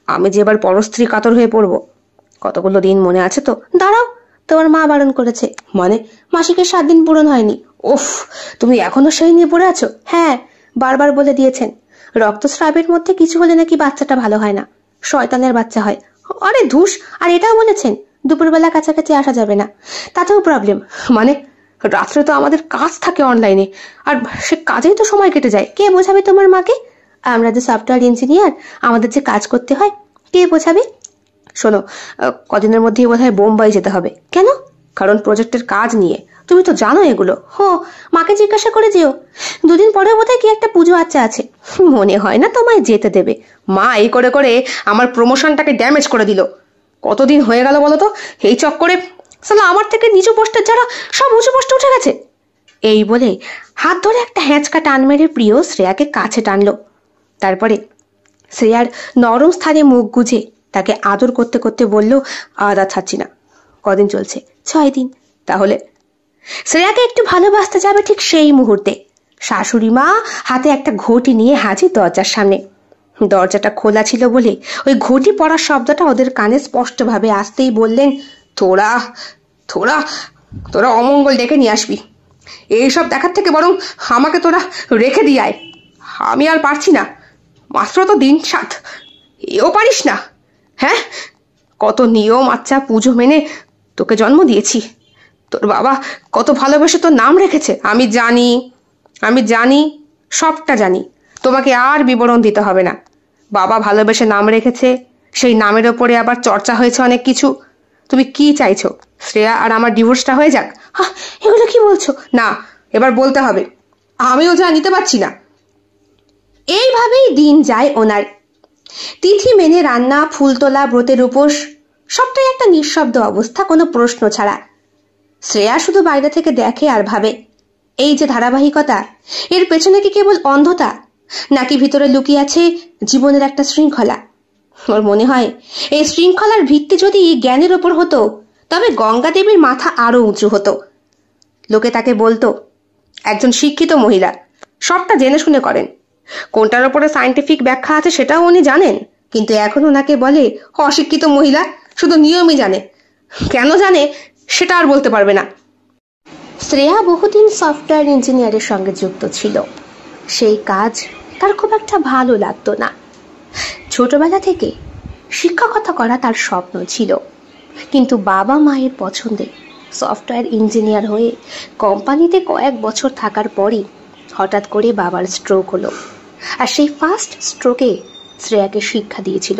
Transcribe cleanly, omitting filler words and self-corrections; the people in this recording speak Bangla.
আমি যে এবার পরস্ত্রী কাতর হয়ে পড়বো। কতগুলো দিন মনে আছে তো? দাঁড়াও, তোমার মা বারণ করেছে। মানে? মাসিকের 7 দিন পূরণ হয়নি। উফ, তুমি এখনো সেই নিয়ে পড়ে আছো? হ্যাঁ, বারবার বলে দিয়েছেন রক্তস্রাবের মধ্যে কিছু হলে নাকি বাচ্চাটা ভালো হয় না, শয়তানের বাচ্চা হয়। আরে ধুস, আর এটাও বলেছেন দুপুরবেলা কাছাকাছি আসা যাবে না, তাতেও প্রবলেম। মানে? রাত্রে তো আমাদের কাজ থাকে অনলাইনে, আর সে কাজেই তো সময় কেটে যায়। কে বোঝাবে তোমার মাকে? আমরা যে সফটওয়্যার ইঞ্জিনিয়ার, আমাদের যে কাজ করতে হয়, কে বোঝাবে? শোনো, কদিনের মধ্যেই বোধহয় বোম্বাই যেতে হবে। কেন? কারণ প্রজেক্টের কাজ নিয়ে। তুমি তো জানো এগুলো। হো, মাকে জিজ্ঞাসা করে যেও। 2 দিন পরে বোধহয় কি একটা পুজো আচ্ছা আছে, মনে হয় না তোমায় যেতে দেবে। মা এই করে করে আমার প্রমোশনটাকে ড্যামেজ করে দিল। কতদিন হয়ে গেল বলো তো এই চক্করে। সালা আমার থেকে নিচু পোস্টের যারা সব উঁচু পোস্টে উঠে গেছে। এই বলে হাত ধরে একটা হ্যাঁচকা টান মেরে প্রিয় শ্রেয়াকে কাছে টানলো। তারপরে শ্রেয়ার নরম স্থানে মুখ গুজে তাকে আদর করতে করতে বলল, আদা ছাড়ছি না। কদিন চলছে? 6 দিন। তাহলে শ্রেয়াকে একটু ভালোবাসতে যাবে ঠিক সেই মুহূর্তে শাশুড়ি মা হাতে একটা ঘটি নিয়ে হাজির দরজার সামনে। দরজাটা খোলা ছিল বলে ওই ঘটি পড়ার শব্দটা ওদের কানে স্পষ্টভাবে আসতেই বললেন, তোরা তোরা তোরা অমঙ্গল ডেকে নিয়ে আসবি। এইসব দেখার থেকে বরং আমাকে তোরা রেখে দিয়ে আয়। আমি আর পারছি না। মাত্র তো দিন 7, এও পারিস না? হ্যাঁ, কত নিয়ম আচ্ছা পুজো মেনে তোকে জন্ম দিয়েছি। তোর বাবা কত ভালোবেসে তোর নাম রেখেছে। আমি জানি, সবটা জানি। তোমাকে আর বিবরণ দিতে হবে না। বাবা ভালোবেসে নাম রেখেছে, সেই নামের ওপরে আবার চর্চা হয়েছে অনেক কিছু। তুমি কি চাইছো? শ্রেয়া আর আমার ডিভোর্সটা হয়ে যাক? এগুলো কি বলছো? না, এবার বলতে হবে। আমিও যা নিতে পারছি না। এইভাবেই দিন যায় ওনার। তিথি মেনে রান্না, ফুল তোলা, ব্রতের উপোস, সবটাই একটা নিঃশব্দ অবস্থা, কোনো প্রশ্ন ছাড়া। শ্রেয়া শুধু বাইরে থেকে দেখে আর ভাবে, এই যে ধারাবাহিকতা, এর পেছনে কি কেবল অন্ধতা, নাকি ভিতরে লুকিয়ে আছে জীবনের একটা শৃঙ্খলা? ওর মনে হয় এই শৃঙ্খলার ভিত্তি যদি জ্ঞানের ওপর হতো, তবে গঙ্গা দেবীর মাথা আরো উঁচু হতো। লোকে তাকে বলতো একজন শিক্ষিত মহিলা, সবটা জেনে শুনে করেন। কোনটার ওপরে সায়েন্টিফিক ব্যাখ্যা আছে সেটাও উনি জানেন, কিন্তু এখন ওনাকে বলে অশিক্ষিত মহিলা, শুধু নিয়মই জানে। কেন জানে সেটা আর বলতে পারবে না। শ্রেয়া বহুদিন সফটওয়্যার ইঞ্জিনিয়ারের সঙ্গে যুক্ত ছিল। সেই কাজ তার খুব একটা ভালো লাগতো না। ছোটবেলা থেকে শিক্ষকতা করা তার স্বপ্ন ছিল, কিন্তু বাবা মায়ের পছন্দে সফটওয়্যার ইঞ্জিনিয়ার হয়ে কোম্পানিতে কয়েক বছর থাকার পরই হঠাৎ করে বাবার স্ট্রোক হলো। আর সেই ফার্স্ট স্ট্রোকে শ্রেয়াকে শিক্ষা দিয়েছিল